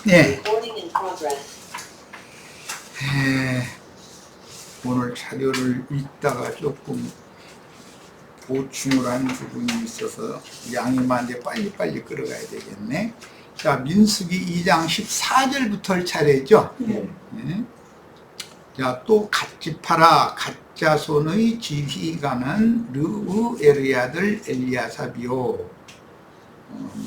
네. 오늘 자료를 읽다가 조금 보충을 한 부분이 있어서 양이 많은데 빨리빨리 끌어가야 되겠네. 자, 민수기 2장 14절부터 할 차례죠. 네. 자, 또 갓집하라 갓자손의 지휘관은 르우엘의 아들 엘리아삽이요.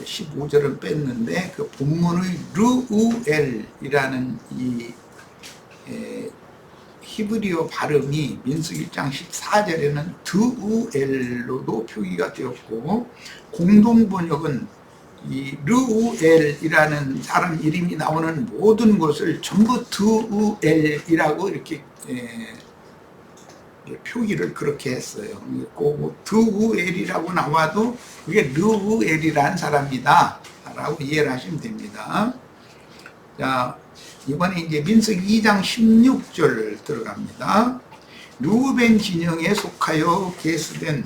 15절은 뺐는데 그 본문의 르우엘이라는 이 히브리어 발음이 민수기 1장 14절에는 드우엘로도 표기가 되었고, 공동 번역은 이 르우엘이라는 사람 이름이 나오는 모든 것을 전부 드우엘이라고 이렇게 표기를 그렇게 했어요. 그 드우엘이라고 나와도 그게 르우엘이라는 사람이다 라고 이해를 하시면 됩니다. 자, 이번에 이제 민수기 2장 16절 들어갑니다. 루벤 진영에 속하여 계수된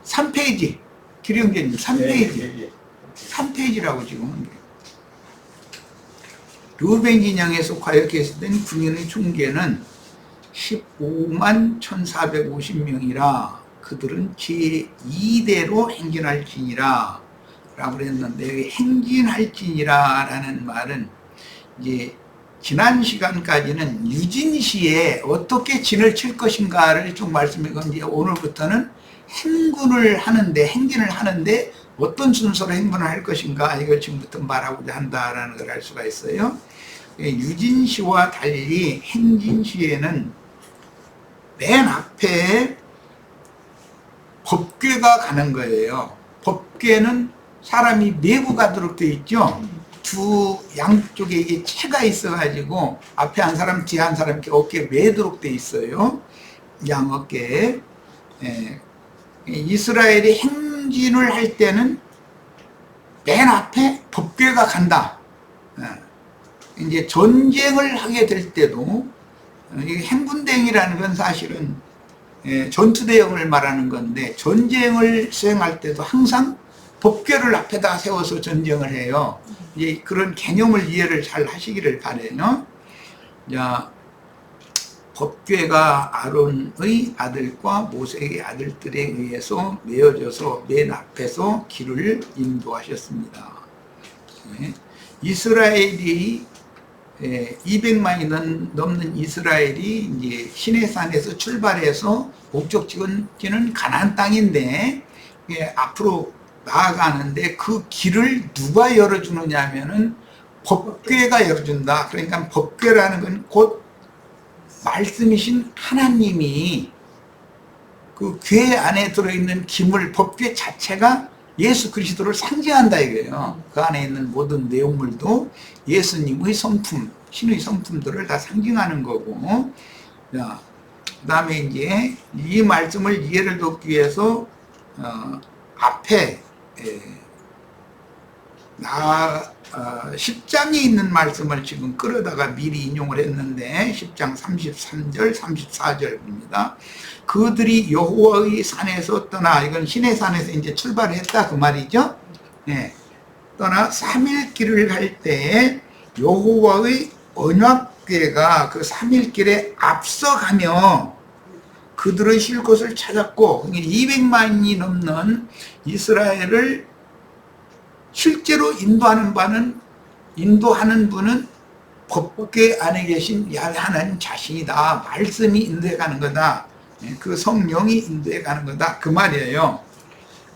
3페이지, 기령제님 3페이지, 3페이지라고 지금. 루벤 진영에 속하여 계수된 군인의 총계는 15만 1450명이라 그들은 제2대로 행진할지니라 라고 그랬는데, 행진할지니라 라는 말은 이제 지난 시간까지는 유진시에 어떻게 진을 칠 것인가를 좀 말씀해 건지, 오늘부터는 행군을 하는데, 행진을 하는데 어떤 순서로 행군을 할 것인가 이걸 지금부터 말하고자 한다라는 걸 알 수가 있어요. 유진시와 달리 행진시에는 맨 앞에 법궤가 가는 거예요. 법궤는 사람이 메고 가도록 되어 있죠. 두 양쪽에 이게 채가 있어가지고 앞에 한 사람 뒤에 한 사람 이렇게 어깨에 매도록 되어 있어요. 양 어깨에. 이스라엘이 행진을 할 때는 맨 앞에 법궤가 간다. 이제 전쟁을 하게 될 때도, 행군대행이라는 건 사실은 전투대형을 말하는 건데, 전쟁을 수행할 때도 항상 법궤를 앞에다 세워서 전쟁을 해요. 이제 그런 개념을 이해를 잘 하시기를 바라요. 자, 법궤가 아론의 아들과 모세의 아들들에 의해서 메어져서 맨 앞에서 길을 인도하셨습니다. 이스라엘이 200만이 넘는 이스라엘이 이제 시내산에서 출발해서 목적지는 가나안 땅인데, 앞으로 나아가는데 그 길을 누가 열어주느냐 하면은 법궤가 열어준다. 그러니까 법궤라는 건 곧 말씀이신 하나님이 그 궤 안에 들어있는 기물, 법궤 자체가 예수 그리스도를 상징한다 이거예요. 그 안에 있는 모든 내용물도 예수님의 성품, 신의 성품들을 다 상징하는 거고. 자, 그 다음에 이제 이 말씀을 이해를 돕기 위해서 앞에 10장에 있는 말씀을 지금 끌어다가 미리 인용을 했는데, 10장 33절 34절입니다. 그들이 여호와의 산에서 떠나, 이건 시내산에서 이제 출발을 했다 그 말이죠. 떠나 3일 길을 할 때 여호와의 언약궤가 그 3일 길에 앞서가며 그들의 쉴 곳을 찾았고, 200만이 넘는 이스라엘을 실제로 인도하는 분은 법궤 안에 계신 야훼 하나님 자신이다. 말씀이 인도해 가는 거다. 그 성령이 인도해 가는 거다. 그 말이에요.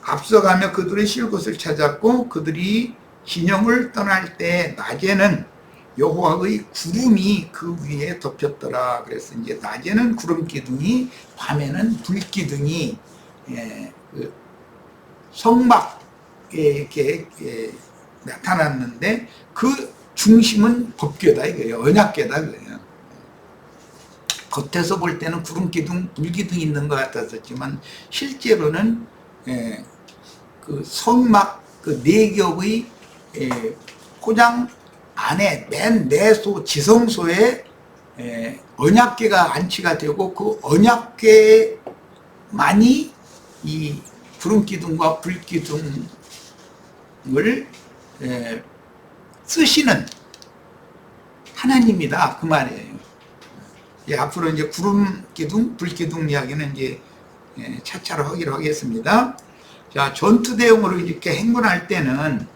앞서가며 그들의 쉴 곳을 찾았고, 그들이 진영을 떠날 때 낮에는 여호와의 구름이 그 위에 덮였더라. 그래서 이제 낮에는 구름 기둥이, 밤에는 불 기둥이 그 성막에 이렇게 나타났는데, 그 중심은 법궤다 이거예요. 언약궤다 이거예요. 겉에서 볼 때는 구름 기둥, 불 기둥이 있는 것 같았었지만 실제로는 그 성막 그 네 겹의 포장 안에 맨 내소 지성소에 언약궤가 안치가 되고, 그 언약궤만이 이 구름 기둥과 불 기둥을 쓰시는 하나님이다 그 말이에요. 앞으로 이제 구름 기둥, 불 기둥 이야기는 이제 차차로 하기로 하겠습니다. 자, 전투 대용으로 이렇게 행군할 때는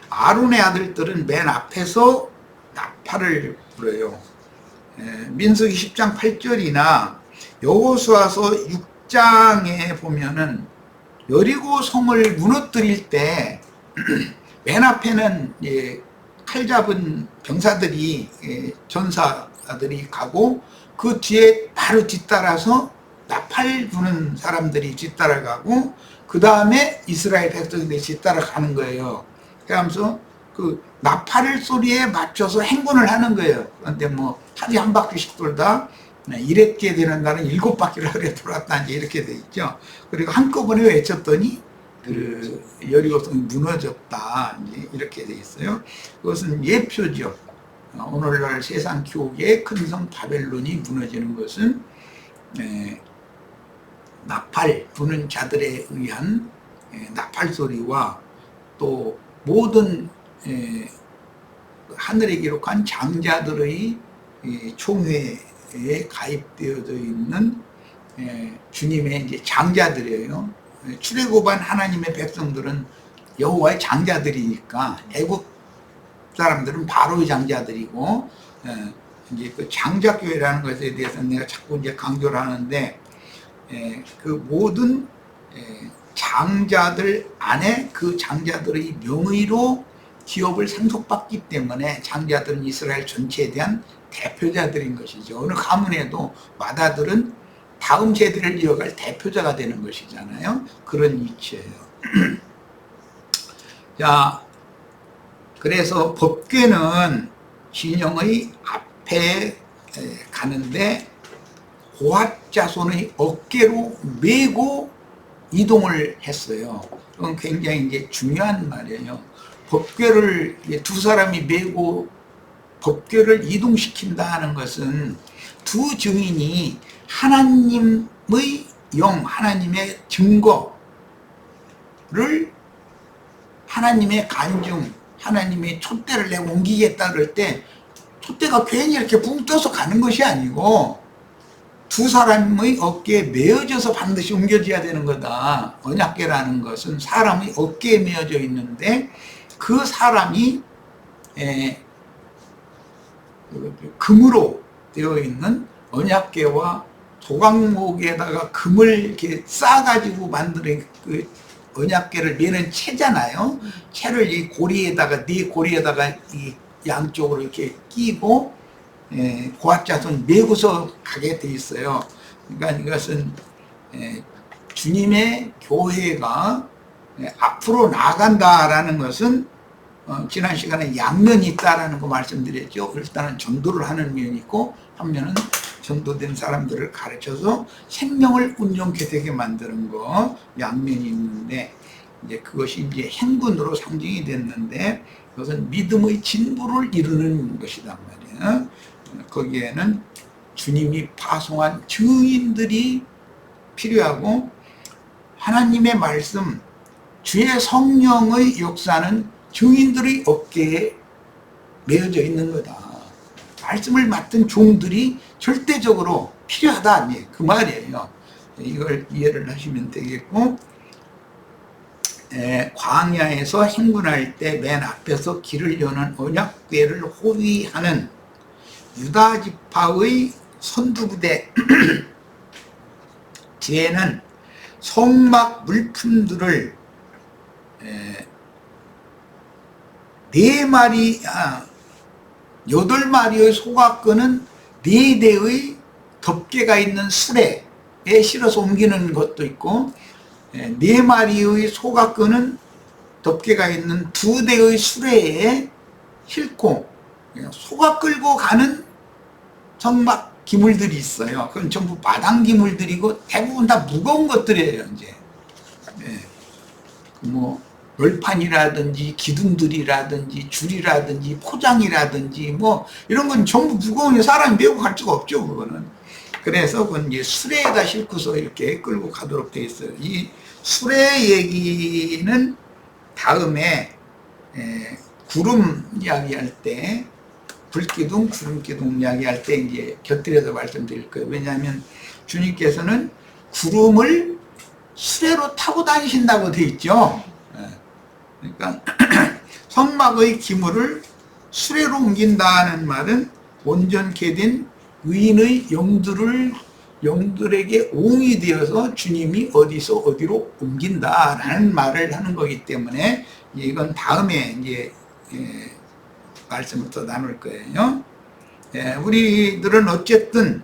아론의 아들들은 맨 앞에서 나팔을 불어요. 민수기 10장 8절이나 여호수아서 6장에 보면은 여리고 성을 무너뜨릴 때 맨 앞에는 칼 잡은 병사들이 전사들이 가고 그 뒤에 바로 뒤따라서 나팔 부는 사람들이 뒤따라가고 그 다음에 이스라엘 백성들이 뒤따라가는 거예요. 그러면서 그 나팔 소리에 맞춰서 행군을 하는 거예요. 그런데 뭐 하루에 한 바퀴씩 돌다 이랬게 되는 날은 7바퀴를 하루에 돌았다 이제 이렇게 돼 있죠. 그리고 한꺼번에 외쳤더니 그 여리고성이 무너졌다 이제 이렇게 돼 있어요. 그것은 예표죠. 오늘날 세상 교계의 큰 성 바벨론이 무너지는 것은 나팔 부는 자들에 의한 나팔 소리와 또 모든 하늘에 기록한 장자들의 총회에 가입되어져 있는 주님의 이제 장자들이에요. 출애굽한 하나님의 백성들은 여호와의 장자들이니까 애국 사람들은 바로의 장자들이고 이제 그 장자교회라는 것에 대해서 내가 자꾸 이제 강조를 하는데 그 모든 장자들 안에 그 장자들의 명의로 기업을 상속받기 때문에 장자들은 이스라엘 전체에 대한 대표자들인 것이죠. 어느 가문에도 맏아들은 다음 세대를 이어갈 대표자가 되는 것이잖아요. 그런 이치예요. 자, 그래서 법궤는 진영의 앞에 가는데 고핫 자손의 어깨로 메고 이동을 했어요. 그건 굉장히 이제 중요한 말이에요. 법궤를 두 사람이 메고 법궤를 이동시킨다 하는 것은 두 증인이 하나님의 영, 하나님의 증거를 하나님의 간증, 하나님의 촛대를 내가 옮기겠다 그럴 때 촛대가 괜히 이렇게 붕 떠서 가는 것이 아니고 두 사람의 어깨에 메어져서 반드시 옮겨져야 되는 거다. 언약궤라는 것은 사람의 어깨에 메어져 있는데 그 사람이 금으로 되어 있는 언약궤와 조각목에다가 금을 이렇게 싸가지고 만드는 그 언약궤를 메는 채잖아요. 채를 이 고리에다가 네 고리에다가 이 양쪽으로 이렇게 끼고 고압자손 메고서 가게 돼 있어요. 그러니까 이것은 주님의 교회가 앞으로 나아간다라는 것은 지난 시간에 양면이 있다라는 거 말씀드렸죠. 일단은 전도를 하는 면이 있고 한 면은 전도된 사람들을 가르쳐서 생명을 온전케 되게 만드는 거 양면이 있는데 이제 그것이 이제 행군으로 상징이 됐는데 그것은 믿음의 진보를 이루는 것이란 말이에요. 거기에는 주님이 파송한 증인들이 필요하고 하나님의 말씀, 주의 성령의 역사는 증인들의 어깨에 메어져 있는 거다. 말씀을 맡은 종들이 절대적으로 필요하다. 그 말이에요. 이걸 이해를 하시면 되겠고, 광야에서 행군할 때 맨 앞에서 길을 여는 언약궤를 호위하는 유다 지파의 선두부대 뒤에는 성막 물품들을 8마리의 소가 끄는 4대의 덮개가 있는 수레에 실어서 옮기는 것도 있고 4마리의 소가 끄는 덮개가 있는 2대의 수레에 싣고 소가 끌고 가는 성막 기물들이 있어요. 그건 전부 마당 기물들이고 대부분 다 무거운 것들이에요. 이제 뭐 널판이라든지 기둥들이라든지 줄이라든지 포장이라든지 뭐 이런 건 전부 무거우니 사람이 메고 갈 수가 없죠. 그거는. 그래서 그건 이제 수레에다 싣고서 이렇게 끌고 가도록 되어 있어요. 이 수레 얘기는 다음에 구름 이야기할 때, 불기둥, 구름기둥 이야기할 때 이제 곁들여서 말씀드릴 거예요. 왜냐하면 주님께서는 구름을 수레로 타고 다니신다고 되어 있죠. 그러니까 성막의 기물을 수레로 옮긴다는 말은 온전케 된 의인의 영들에게 옹이 되어서 주님이 어디서 어디로 옮긴다라는 말을 하는 거기 때문에 이건 다음에 이제 말씀을 더 나눌 거예요. 우리들은 어쨌든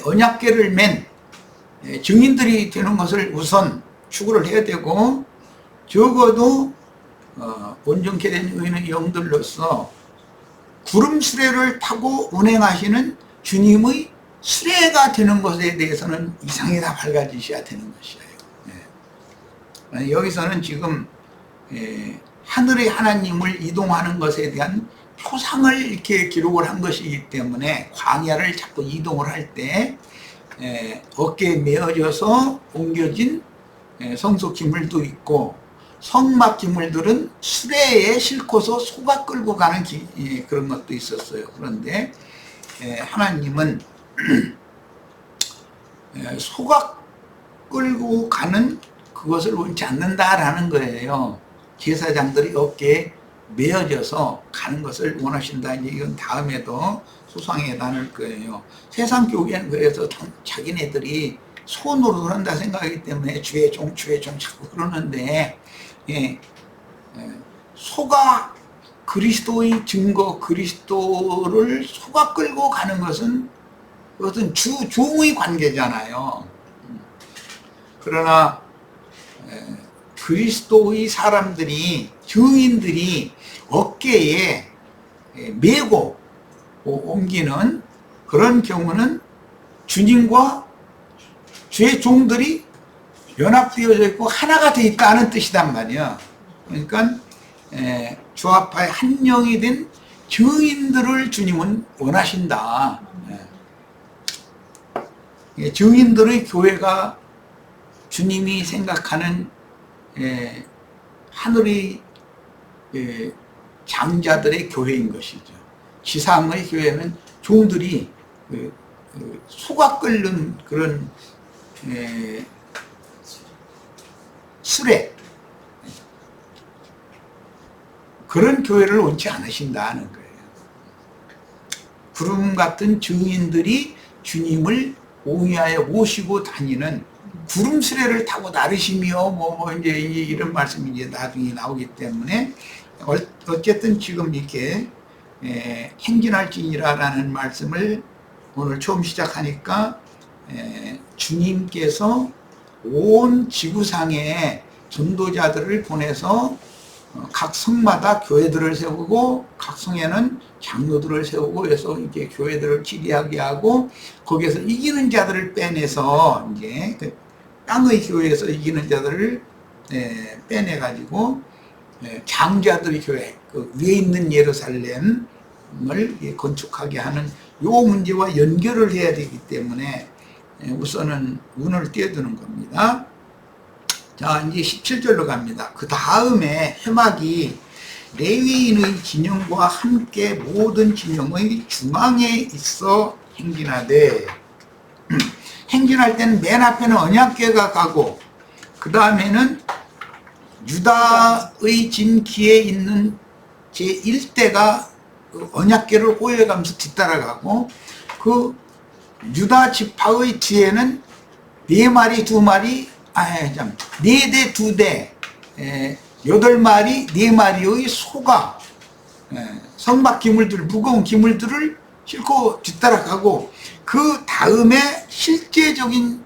언약궤를 맨 증인들이 되는 것을 우선 추구를 해야 되고, 적어도 온전케 된 의인의 영들로서 구름 수레를 타고 운행하시는 주님의 수레가 되는 것에 대해서는 이상이 다 밝아지셔야 되는 것이에요. 여기서는 지금 하늘의 하나님을 이동하는 것에 대한 표상을 이렇게 기록을 한 것이기 때문에 광야를 자꾸 이동을 할 때 어깨에 메어져서 옮겨진 성소 기물도 있고, 성막 기물들은 수레에 싣고서 소가 끌고 가는 그런 것도 있었어요. 그런데 하나님은 소가 끌고 가는 그것을 원치 않는다라는 거예요. 제사장들이 어깨에 메어져서 가는 것을 원하신다. 이건 다음에도 소상에 나눌 거예요. 세상 교회는 그래서 자기네들이 손으로 그런다 생각하기 때문에 주의 종 자꾸 그러는데, 소가 그리스도의 증거, 그리스도를 소가 끌고 가는 것은 그것은 종의 관계잖아요. 그러나 그리스도의 사람들이, 증인들이 어깨에 메고 옮기는 그런 경우는 주님과 주의 종들이 연합되어져 있고 하나가 되어 있다는 뜻이란 말이야. 그러니까 주합하에 한 영이 된 증인들을 주님은 원하신다. 증인들의 교회가 주님이 생각하는 하늘의 장자들의 교회인 것이죠. 지상의 교회는 종들이 소가 끓는 그런 수레, 그런 교회를 원치 않으신다는 거예요. 구름 같은 증인들이 주님을 옹이하여 모시고 다니는 구름 수레를 타고 나르시며 이제 이런 말씀이 이제 나중에 나오기 때문에, 어쨌든 지금 이렇게 행진할지니라라는 말씀을 오늘 처음 시작하니까 주님께서 온 지구상에 전도자들을 보내서 각 성마다 교회들을 세우고, 각 성에는 장로들을 세우고 해서 이렇게 교회들을 지리하게 하고, 거기에서 이기는 자들을 빼내서 이제 땅의 교회에서 이기는 자들을 빼내 가지고 장자들의 교회, 그 위에 있는 예루살렘을 건축하게 하는 요 문제와 연결을 해야 되기 때문에 우선은 운을 띄워두는 겁니다. 자, 이제 17절로 갑니다. 그 다음에 해막이 레위인의 진영과 함께 모든 진영의 중앙에 있어 행진하되, 행진할 때는 맨 앞에는 언약궤가 가고, 그 다음에는 유다의 진기에 있는 제1대가 언약궤를 호요해가면서 뒤따라가고, 그 유다 지파의 뒤에는 4마리, 2마리, 4대, 2대, 8마리, 4마리의 소가 성막 기물들, 무거운 기물들을 싣고 뒤따라가고, 그 다음에 실제적인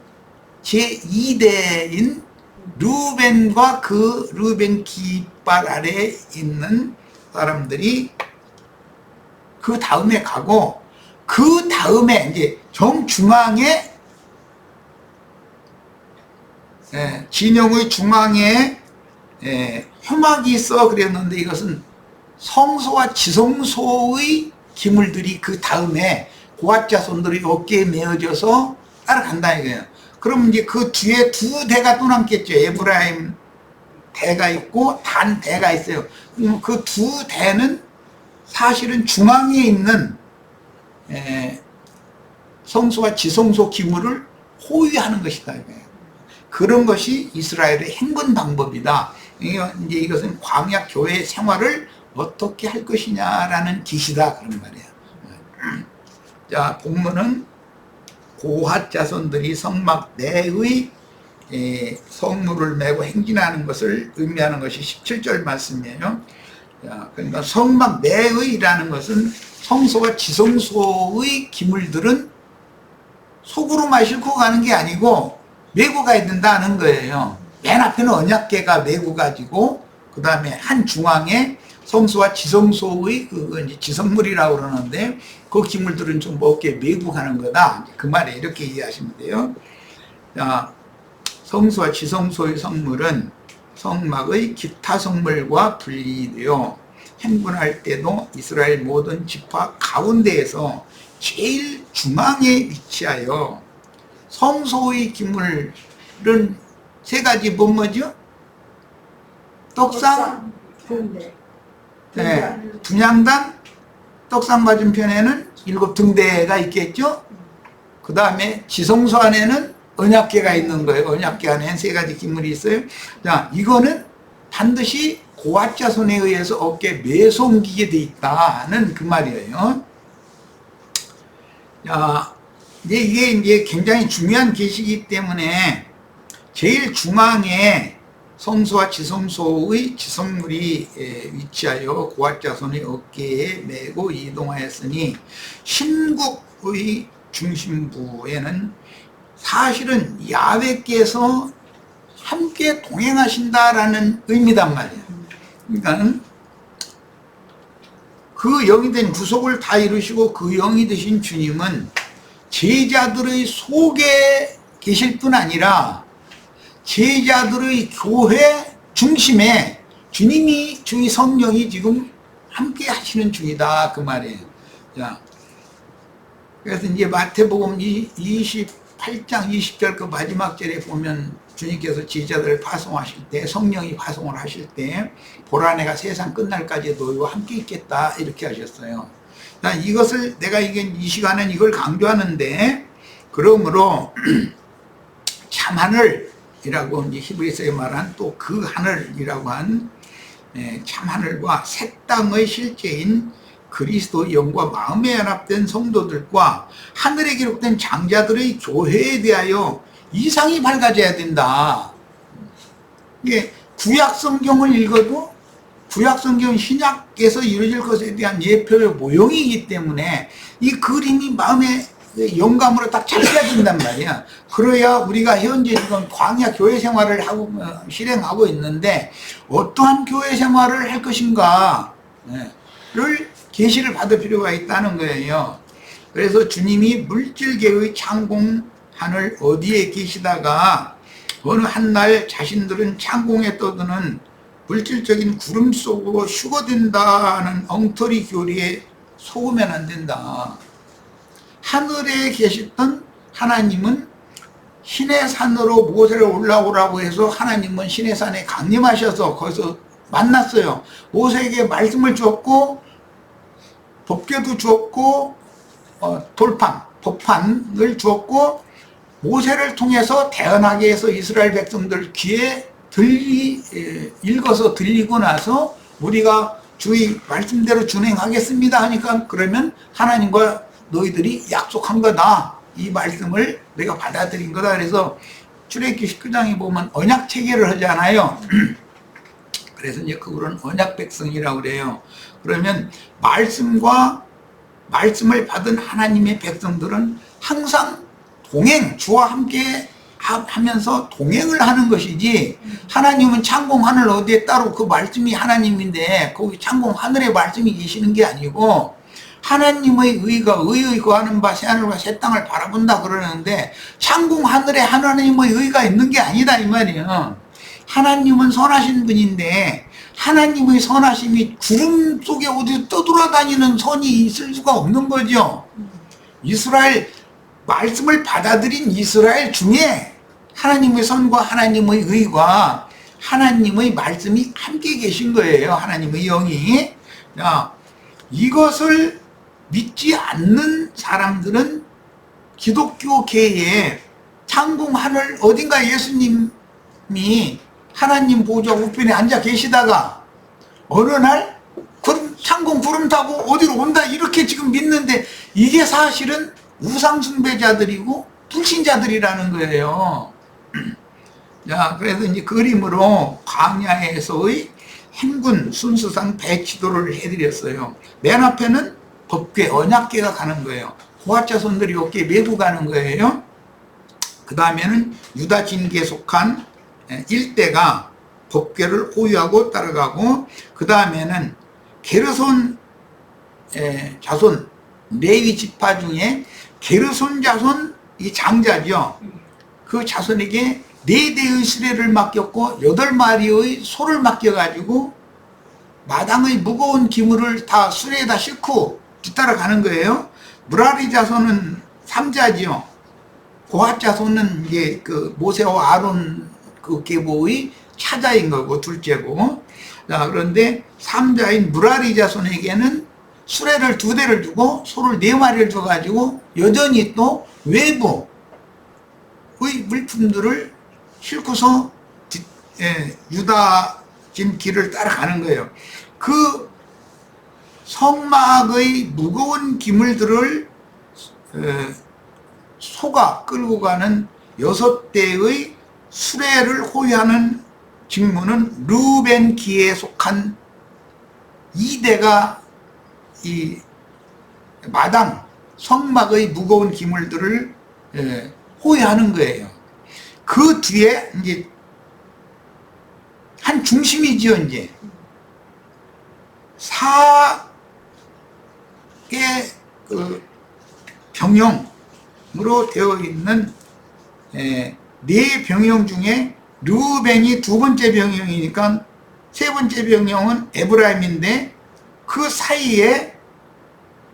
제2대인 르벤과 그 르벤 깃발 아래에 있는 사람들이 그 다음에 가고, 그 다음에 이제 정중앙에 진영의 중앙에 회막이 있어 그랬는데, 이것은 성소와 지성소의 기물들이 그 다음에 고앗 자손들이 어깨에 메어져서 따라간다 이거예요. 그럼 이제 그 뒤에 2대가 또 남겠죠. 에브라임 대가 있고 단대가 있어요. 그 두 대는 사실은 중앙에 있는 성소와 지성소 기물을 호위하는 것이다. 그런 것이 이스라엘의 행군 방법이다. 이제 이것은 광야 교회 생활을 어떻게 할 것이냐라는 기시다 그런 말이에요. 자, 본문은 고핫 자손들이 성막 내의 성물을 메고 행진하는 것을 의미하는 것이 17절 말씀이에요. 자, 그러니까 성막 내의라는 것은 성소와 지성소의 기물들은 속으로만 싣고 가는 게 아니고 메고 가야 된다는 거예요. 맨 앞에는 언약궤가 메고 가지고 그 다음에 한 중앙에 성소와 지성소의 이제 지성물이라고 그러는데 그 기물들은 좀 어깨에 메고 가는 거다. 그 말에 이렇게 이해하시면 돼요. 자, 성소와 지성소의 성물은 성막의 기타 성물과 분리되어 행군할 때도 이스라엘 모든 지파 가운데에서 제일 중앙에 위치하여 성소의 기물은 세 가지 뭐죠? 떡상, 네, 분향단, 떡상 맞은편에는 7등대가 있겠죠? 그 다음에 지성소 안에는 언약궤가 있는 거예요. 언약궤 안에 세 가지 기물이 있어요. 자, 이거는 반드시 고핫 자손에 의해서 어깨에 매송기게 돼 있다는 그 말이에요. 자, 이게 이제 굉장히 중요한 계시이기 때문에 제일 중앙에 성소와 지성소의 지성물이 위치하여 고핫 자손의 어깨에 메고 이동하였으니 신국의 중심부에는 사실은 야훼께서 함께 동행하신다라는 의미단 말이에요. 그러니까 그 영이 된 구속을 다 이루시고 그 영이 되신 주님은 제자들의 속에 계실 뿐 아니라 제자들의 교회 중심에 주님이 주의 성령이 지금 함께 하시는 중이다 그 말이에요. 자, 그래서 이제 마태복음 28장 20절 그 마지막 절에 보면 주님께서 제자들을 파송하실 때 성령이 파송을 하실 때 보라 내가 세상 끝날까지 너희와 함께 있겠다 이렇게 하셨어요. 자, 이것을 내가 이 시간엔 이걸 강조하는데 그러므로 참하늘이라고 이제 히브리서에 말한 또 그 하늘이라고 한 참하늘과 새 땅의 실제인 그리스도의 영과 마음에 연합된 성도들과 하늘에 기록된 장자들의 교회에 대하여 이상이 밝아져야 된다. 이게 구약 성경을 읽어도 구약 성경 신약에서 이루어질 것에 대한 예표의 모형이기 때문에 이 그림이 마음에 영감으로 딱 잡혀야 된단 말이야. 그래야 우리가 현재 지금 광야 교회 생활을 하고 실행하고 있는데 어떠한 교회 생활을 할 것인가를 계시를 받을 필요가 있다는 거예요. 그래서 주님이 물질계의 창공 하늘 어디에 계시다가 어느 한날 자신들은 창공에 떠드는 물질적인 구름 속으로 휴거된다는 엉터리 교리에 속으면 안 된다. 하늘에 계셨던 하나님은 신의 산으로 모세를 올라오라고 해서 하나님은 신의 산에 강림하셔서 거기서 만났어요. 모세에게 말씀을 주었고 법궤도 주었고 법판을 주었고 모세를 통해서 대언하게 해서 이스라엘 백성들 귀에 읽어서 들리고 나서 우리가 주의 말씀대로 준행하겠습니다 하니까 그러면 하나님과 너희들이 약속한 거다. 이 말씀을 내가 받아들인 거다. 그래서 출애굽기 19장에 보면 언약 체계를 하잖아요. 그래서 이제 그거는 언약 백성이라고 그래요. 그러면 말씀을 받은 하나님의 백성들은 항상 주와 함께 하면서 동행을 하는 것이지 하나님은 창공 하늘 어디에 따로 그 말씀이 하나님인데 거기 창공 하늘에 말씀이 계시는 게 아니고 하나님의 의의 구하는 바 새하늘과 새 땅을 바라본다 그러는데 창공 하늘에 하나님의 의가 있는 게 아니다 이 말이에요. 하나님은 선하신 분인데 하나님의 선하심이 구름 속에 어디 떠돌아다니는 선이 있을 수가 없는 거죠. 이스라엘 말씀을 받아들인 이스라엘 중에 하나님의 선과 하나님의 의가 하나님의 말씀이 함께 계신 거예요. 하나님의 영이. 자, 이것을 믿지 않는 사람들은 기독교계에 창공 하늘 어딘가 예수님이 하나님 보좌 우편에 앉아 계시다가 어느 날 창공 구름 타고 어디로 온다 이렇게 지금 믿는데 이게 사실은 우상숭배자들이고 불신자들이라는 거예요. 자, 그래서 이제 그림으로 광야에서의 행군 순수상 배치도를 해드렸어요. 맨 앞에는 법궤, 언약궤가 가는 거예요. 고핫자손들이 어깨에 메고 가는 거예요. 그 다음에는 유다 진기에 속한 일대가 법궤를 호위하고 따라가고, 그 다음에는 게르손 자손, 레위 지파 중에 게르손 자손 이 장자죠. 그 자손에게 4대의 수레를 맡겼고 8마리의 소를 맡겨가지고 마당의 무거운 기물을 다 수레에다 싣고 뒤따라가는 거예요. 무라리 자손은 3자지요. 고핫 자손은 이제 그 모세와 아론 그 계보의 차자인 거고 둘째고. 자, 그런데 3자인 무라리 자손에게는 수레를 2대를 주고 소를 4마리를 줘가지고 여전히 또 외부의 물품들을 싣고서 유다진 길을 따라가는 거예요. 그 성막의 무거운 기물들을 소가 끌고 가는 6대의 수레를 호위하는 직무는 르우벤 기에 속한 2대가 이 마당 성막의 무거운 기물들을 호위하는 거예요. 그 뒤에 이제 한 중심이지요. 이제 4개 그 병영으로 되어 있는 4병영 중에 르우벤이 2번째 병영이니까 3번째 병영은 에브라임인데 그 사이에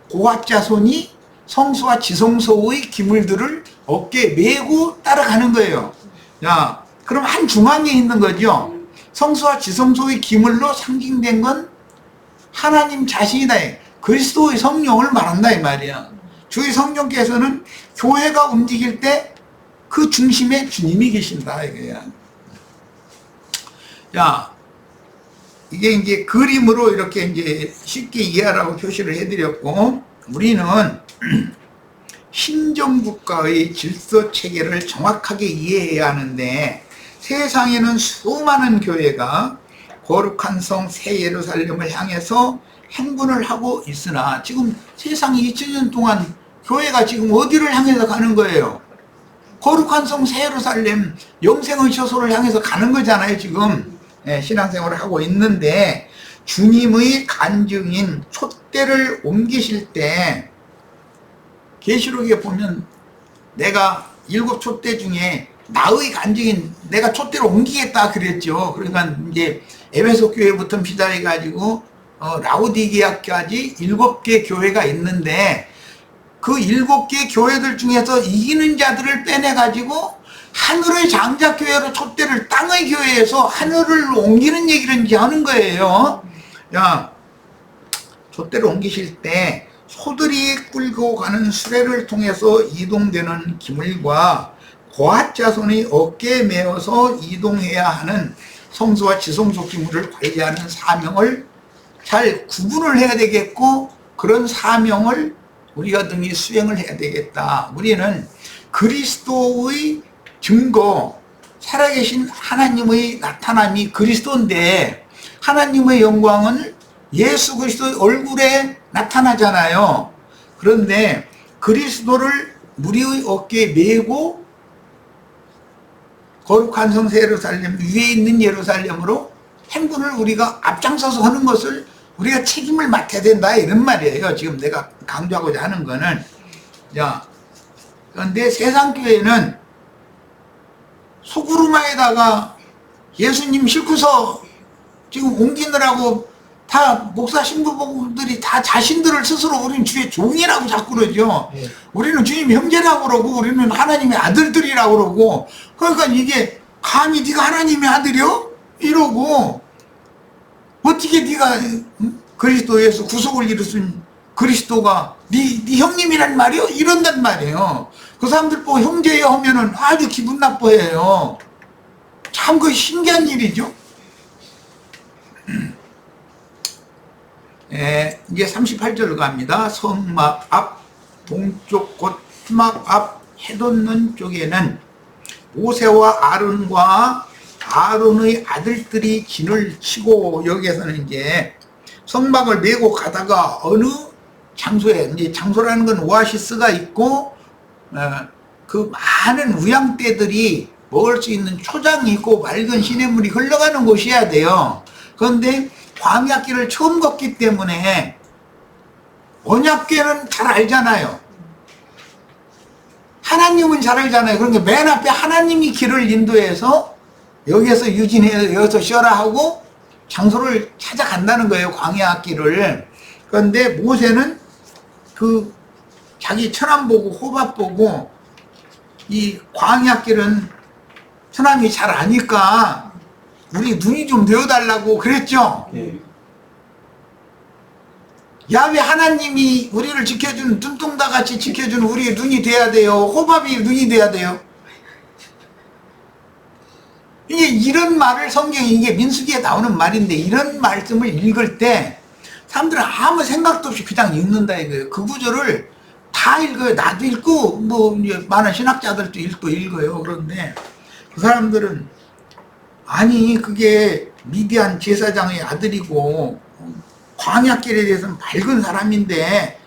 고핫 자손이 성소와 지성소의 기물들을 어깨에 메고 따라가는 거예요. 자, 그럼 한 중앙에 있는 거죠. 성소와 지성소의 기물로 상징된 건 하나님 자신이다. 그리스도의 성령을 말한다 이 말이야. 주의 성령께서는 교회가 움직일 때 그 중심에 주님이 계신다 이거야. 자, 이게 이제 그림으로 이렇게 이제 쉽게 이해하라고 표시를 해드렸고, 우리는 신정국가의 질서 체계를 정확하게 이해해야 하는데, 세상에는 수많은 교회가 거룩한 성 새 예루살렘을 향해서 행군을 하고 있으나 지금 세상이 2000년 동안 교회가 지금 어디를 향해서 가는 거예요? 거룩한 성 새 예루살렘 영생의 처소를 향해서 가는 거잖아요. 지금 신앙생활을 하고 있는데, 주님의 간증인 촛대를 옮기실 때 계시록에 보면 내가 7 촛대 중에 나의 간증인 내가 촛대를 옮기겠다 그랬죠. 그러니까 이제 에베소 교회부터 비롯해 가지고 라오디게아까지 7개 교회가 있는데, 그 7개 교회들 중에서 이기는 자들을 빼내 가지고 하늘의 장자교회로 촛대를 땅의 교회에서 하늘을 옮기는 얘기를 이제 하는 거예요. 야, 촛대를 옮기실 때 소들이 끌고 가는 수레를 통해서 이동되는 기물과 고핫 자손이 어깨에 메어서 이동해야 하는 성소와 지성소 기물을 관리하는 사명을 잘 구분을 해야 되겠고, 그런 사명을 우리가 등이 수행을 해야 되겠다. 우리는 그리스도의 증거, 살아계신 하나님의 나타남이 그리스도인데, 하나님의 영광은 예수 그리스도의 얼굴에 나타나잖아요. 그런데 그리스도를 우리의 어깨에 메고 거룩한 성 새 예루살렘 위에 있는 예루살렘으로 행군을 우리가 앞장서서 하는 것을 우리가 책임을 맡아야 된다 이런 말이에요. 지금 내가 강조하고자 하는 거는. 자, 그런데 세상 교회는 소구루마에다가 예수님 싣고서 지금 옮기느라고 다 목사 신부들이 다 자신들을 스스로 우리는 주의 종이라고 자꾸 그러죠. 우리는 주님 형제라고 그러고 우리는 하나님의 아들들이라고 그러고. 그러니까 이게 감히 네가 하나님의 아들이요? 이러고 어떻게 네가 그리스도에서 구속을 이루신 그리스도가 네 형님이란 말이요? 이런단 말이에요. 그 사람들 보고 형제여 하면은 아주 기분 나빠해요. 참 그 신기한 일이죠. 이제 38절 갑니다. 성막 앞 동쪽 곧막 앞 해돋는 쪽에는 모세와 아론과 아론의 아들들이 진을 치고, 여기에서는 이제 성막을 메고 가다가 어느 장소에, 이제 장소라는 건 오아시스가 있고 그 많은 우양떼들이 먹을 수 있는 초장이 있고 맑은 시냇물이 흘러가는 곳이어야 돼요. 그런데 광야길을 처음 걷기 때문에 언약궤는 잘 알잖아요. 하나님은 잘 알잖아요. 그러니까 맨 앞에 하나님이 길을 인도해서 여기에서 유진해, 여기서 쉬어라 하고 장소를 찾아간다는 거예요. 광야길을. 그런데 모세는 그 자기 처남 보고 호밥 보고 이 광야길은 처남이 잘 아니까 우리 눈이 좀 되어달라고 그랬죠. 야훼 하나님이 우리를 지켜준, 눈동자같이 지켜준 우리의 눈이 돼야 돼요. 호밥이 눈이 돼야 돼요. 이런 말을 성경에, 이게 민수기에 나오는 말인데, 이런 말씀을 읽을 때 사람들은 아무 생각도 없이 그냥 읽는다 이거예요. 그 구절을 다 읽어요. 나도 읽고 뭐 많은 신학자들도 읽어요. 그런데 그 사람들은 아니 그게 미디안 제사장의 아들이고 광야길에 대해서는 밝은 사람인데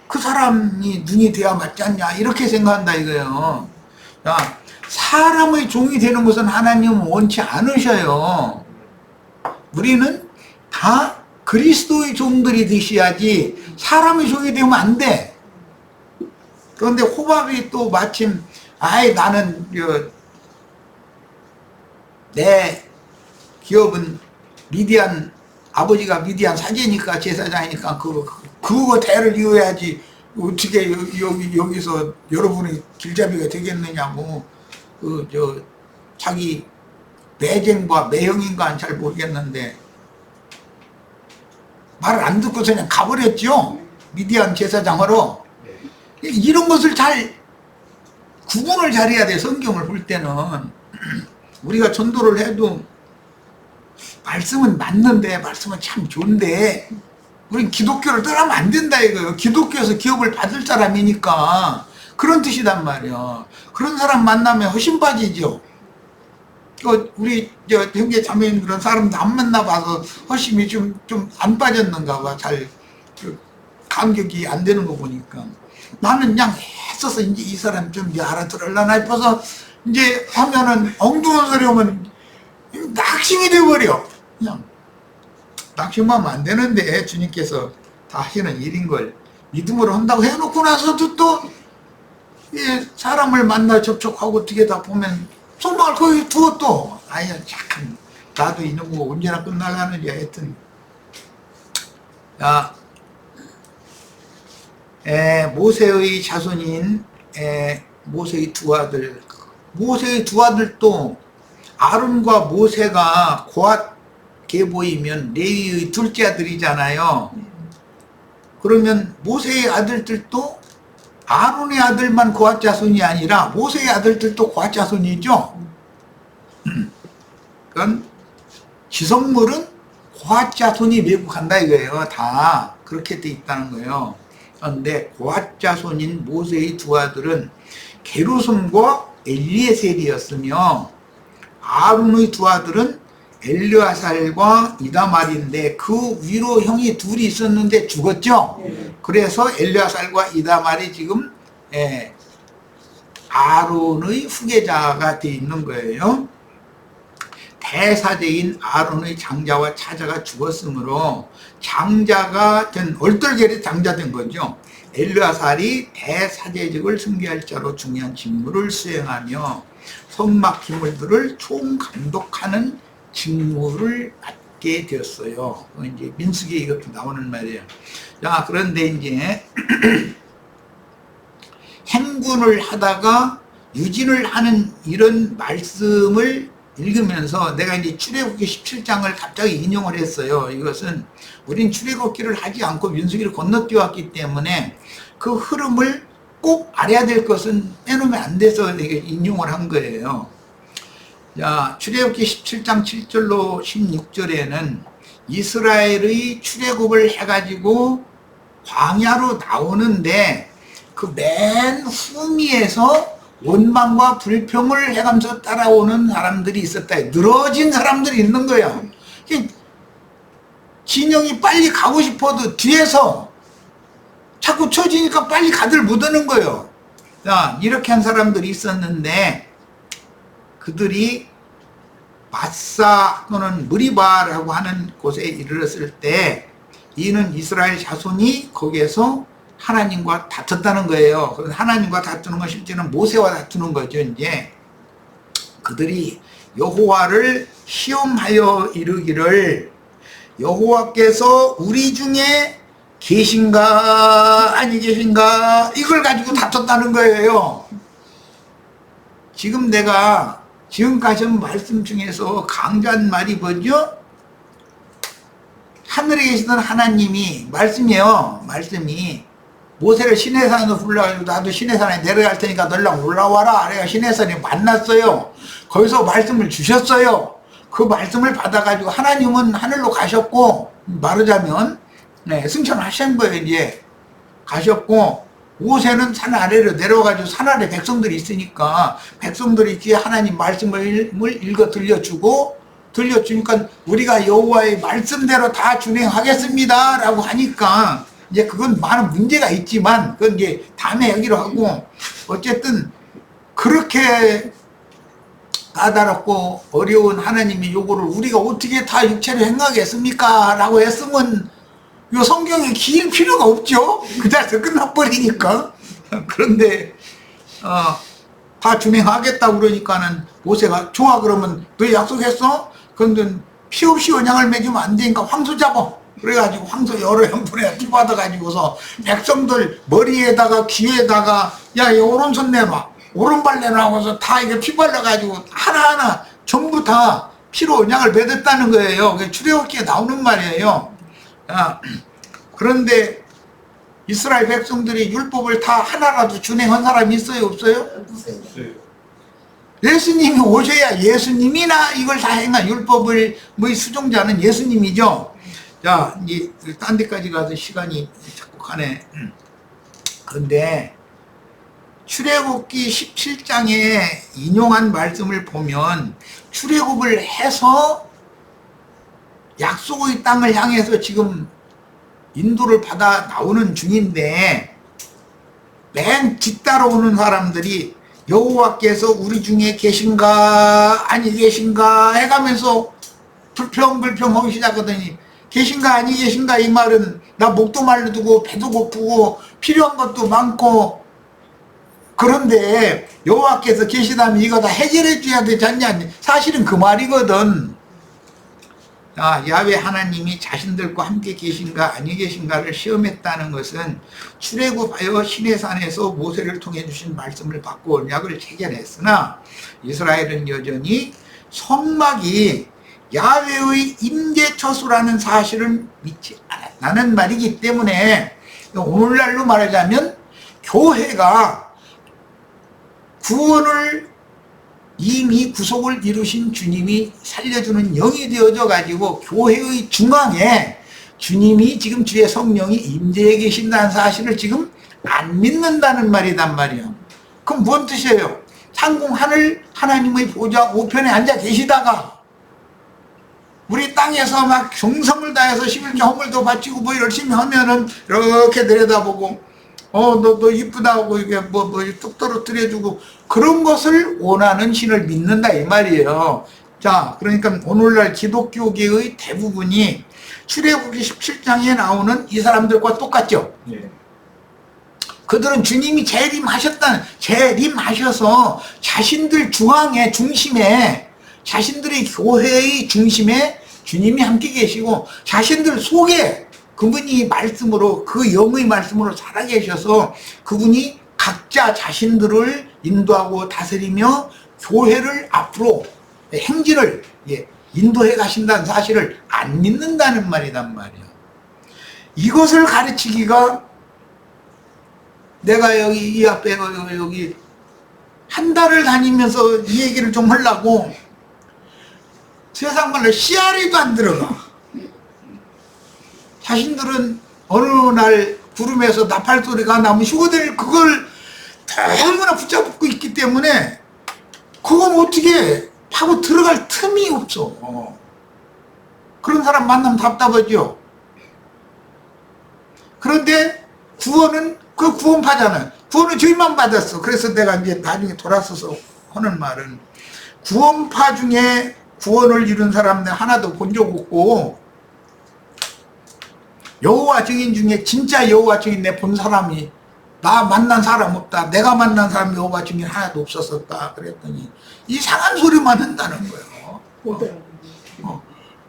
그 사람이 눈이 돼야 맞지 않냐 이렇게 생각한다 이거예요. 자, 사람의 종이 되는 것은 하나님은 원치 않으셔요. 우리는 다 그리스도의 종들이 되셔야지 사람의 종이 되면 안 돼. 그런데 호밥이 또 마침 아이 나는 내 기업은 미디안, 아버지가 미디안 사제니까 제사장이니까 그거 대를 이어야지 어떻게 여기서 여러분의 길잡이가 되겠느냐고 자기 매쟁과 매형인가 잘 모르겠는데 말을 안 듣고 그냥 가버렸죠. 미디안 제사장으로. 이런 것을 잘 구분을 잘해야 돼. 성경을 볼 때는 우리가 전도를 해도 말씀은 맞는데 말씀은 참 좋은데 우린 기독교를 떠나면 안 된다 이거예요. 기독교에서 기업을 받을 사람이니까 그런 뜻이단 말이야. 그런 사람 만나면 훨씬 빠지죠. 우리 형제 자매님들은 사람도 안 만나봐서 훨씬이 좀 안 빠졌는가 봐. 잘 감격이 안 되는 거 보니까. 나는 그냥 했어서 이제 이 사람 좀 알아들으려나 싶어서 이제 하면은 엉뚱한 소리 오면 낙심이 돼버려. 그냥 낙심하면 안 되는데 주님께서 다 하시는 일인 걸 믿음으로 한다고 해놓고 나서도 또 사람을 만나 접촉하고 어떻게 다 보면 손을 거기 두어 또 아야 참 나도 이놈 거 언제나 끝나려느냐 하여튼 자 모세의 자손인 모세의 두 아들, 모세의 두 아들도 아론과 모세가 고앗 계보이면 레위의 둘째 아들이잖아요. 그러면 모세의 아들들도 아론의 아들만 고앗 자손이 아니라 모세의 아들들도 고앗 자손이죠. 그건 지성물은 고앗 자손이 메고 간다 이거예요. 다 그렇게 돼 있다는 거예요. 그런데 고앗 자손인 모세의 두 아들은 게르솜과 엘리에셀이었으며 아론의 두 아들은 엘르아살과 이다말인데 그 위로 형이 둘이 있었는데 죽었죠. 그래서 엘르아살과 이다말이 지금 아론의 후계자가 되어 있는 거예요. 대사제인 아론의 장자와 차자가 죽었으므로 장자가 된 얼떨결에 장자된 거죠. 엘르아살이 대사제직을 승계할 자로 중요한 직무를 수행하며 성막 기물들을 총감독하는 직무를 맡게 되었어요. 이제 민수기에 이것도 나오는 말이에요. 자, 그런데 이제 행군을 하다가 유진을 하는 이런 말씀을 읽으면서 내가 이제 출애굽기 17장을 갑자기 인용을 했어요. 이것은 우린 출애굽기를 하지 않고 윤수기를 건너뛰어왔기 때문에 그 흐름을 꼭 알아야 될 것은 빼놓으면 안 돼서 내가 인용을 한 거예요. 자, 출애굽기 17장 7절로 16절에는 이스라엘의 출애굽을 해가지고 광야로 나오는데 그 맨 후미에서 원망과 불평을 해가면서 따라오는 사람들이 있었다. 늘어진 사람들이 있는 거야. 진영이 빨리 가고 싶어도 뒤에서 자꾸 쳐지니까 빨리 가들 못하는 거예요. 자, 이렇게 한 사람들이 있었는데 그들이 마사 또는 무리바라고 하는 곳에 이르렀을 때 이는 이스라엘 자손이 거기에서 하나님과 다퉜다는 거예요. 하나님과 다투는 건 실제는 모세와 다투는 거죠. 이제 그들이 여호와를 시험하여 이르기를 여호와께서 우리 중에 계신가 아니 계신가 이걸 가지고 다퉜다는 거예요. 지금 내가 지금까지 한 말씀 중에서 강조한 말이 뭐죠? 하늘에 계시던 하나님이 말씀이에요. 말씀이 모세를 시내산으로 불러가지고 나도 시내산에 내려갈 테니까 너랑 올라와라. 내가 시내산에 만났어요. 거기서 말씀을 주셨어요. 그 말씀을 받아가지고 하나님은 하늘로 가셨고 말하자면 승천하신 거예요. 이제 가셨고 모세는 산 아래로 내려가지고 산 아래 백성들이 있으니까 백성들이 뒤에 하나님 말씀을 읽어 들려주니까 우리가 여호와의 말씀대로 다 준행하겠습니다 라고 하니까 이제 그건 많은 문제가 있지만 그건 이제 다음에 얘기로 하고 어쨌든 그렇게 까다롭고 어려운 하나님의 요구를 우리가 어떻게 다 육체로 행하겠습니까 라고 했으면 요 성경에 길 필요가 없죠. 그 자리에서 끝나버리니까. 그런데 다 준행하겠다고 그러니까는 모세가 좋아 그러면 너 약속했어? 그런데 피 없이 언약을 맺으면 안 되니까 황소 잡아. 그래가지고 황소 여러 형분에 피 받아가지고서 백성들 머리에다가 귀에다가 야 이 오른손 내놔 오른발 내놔 하고서 다 이게 피 발라가지고 하나하나 전부 다 피로 언약을 맺었다는 거예요. 그게 출애굽기에 나오는 말이에요. 그런데 이스라엘 백성들이 율법을 다 하나라도 준행한 사람이 있어요? 없어요? 예수님이 오셔야 예수님이나 이걸 다 행한 율법을 수종자는 예수님이죠. 자, 이제 딴 데까지 가서 시간이 자꾸 가네. 그런데 출애굽기 17장에 인용한 말씀을 보면 출애굽을 해서 약속의 땅을 향해서 지금 인도를 받아 나오는 중인데 맨 뒤따라오는 사람들이 여호와께서 우리 중에 계신가 아니 계신가 해가면서 불평불평하기 시작하더니 계신가 아니 계신가 이 말은 나 목도 말르고 배도 고프고 필요한 것도 많고 그런데 여호와께서 계시다면 이거 다 해결해 줘야 되지 않냐. 사실은 그 말이거든. 야훼 하나님이 자신들과 함께 계신가 아니 계신가를 시험했다는 것은 출애굽하여 시내산에서 모세를 통해 주신 말씀을 받고 언약을 체결했으나 이스라엘은 여전히 성막이 야훼의 임재처소라는 사실을 믿지 않았다는 말이기 때문에 오늘날로 말하자면 교회가 구원을 이미 구속을 이루신 주님이 살려주는 영이 되어져 가지고 교회의 중앙에 주님이 지금 주의 성령이 임재해 계신다는 사실을 지금 안 믿는다는 말이단 말이에요. 그럼 뭔 뜻이에요? 상공 하늘 하나님의 보좌 우편에 앉아 계시다가 우리 땅에서 막 정성을 다해서 11조 헌물도 바치고 뭐 열심히 하면은 이렇게 내려다보고 너 이쁘다 하고 이게 뚝 떨어뜨려주고 그런 것을 원하는 신을 믿는다 이 말이에요. 자, 그러니까 오늘날 기독교계의 대부분이 출애굽기 17장에 나오는 이 사람들과 똑같죠. 예. 그들은 주님이 재림하셔서 자신들 중심에 자신들의 교회의 중심에 주님이 함께 계시고 자신들 속에 그분이 말씀으로 그 영의 말씀으로 살아계셔서 그분이 각자 자신들을 인도하고 다스리며 교회를 앞으로 행진을 인도해 가신다는 사실을 안 믿는다는 말이란 말이야. 이것을 가르치기가 내가 여기 이 앞에 여기 한 달을 다니면서 이 얘기를 좀 하려고 세상 말로 씨알이도 안 들어가. 자신들은 어느 날 구름에서 나팔 소리가 나면 휴거될 그걸 너무나 붙잡고 있기 때문에 그건 어떻게 파고 들어갈 틈이 없어. 그런 사람 만나면 답답하죠. 그런데 구원은 그 구원파잖아요. 구원은 주님만 받았어. 그래서 내가 이제 나중에 돌아서서 하는 말은 구원파 중에 구원을 이룬 사람 하나도 본 적 없고 여호와 증인 중에 진짜 여호와 증인 내 본 사람이 나 만난 사람 없다. 내가 만난 사람 여호와 증인 하나도 없었었다. 그랬더니 이상한 소리만 한다는 거예요.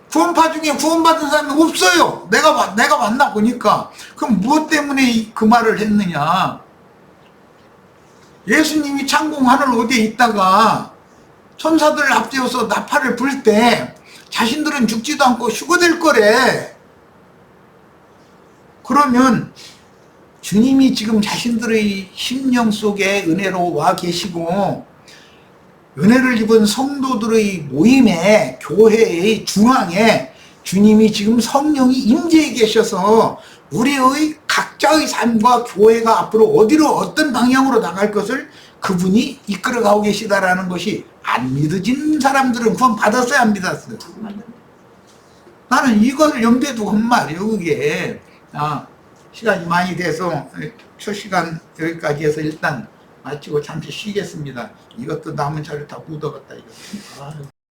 구원파 중에 구원받은 사람이 없어요. 내가 만나보니까. 그럼 무엇 때문에 그 말을 했느냐. 예수님이 창공 하늘 어디에 있다가 천사들 앞세워서 나팔을 불 때 자신들은 죽지도 않고 휴거될 거래. 그러면 주님이 지금 자신들의 심령 속에 은혜로 와 계시고 은혜를 입은 성도들의 모임에 교회의 중앙에 주님이 지금 성령이 임재해 계셔서 우리의 각자의 삶과 교회가 앞으로 어디로 어떤 방향으로 나갈 것을 그분이 이끌어가고 계시다라는 것이 안 믿어진 사람들은 구원 받았어요, 안 믿었어요? 나는 이걸 염두에 두고 한 말이에요. 그게 시간이 많이 돼서 첫 시간 여기까지 해서 일단 마치고 잠시 쉬겠습니다. 이것도 남은 자료 다 묻어갔다 이거.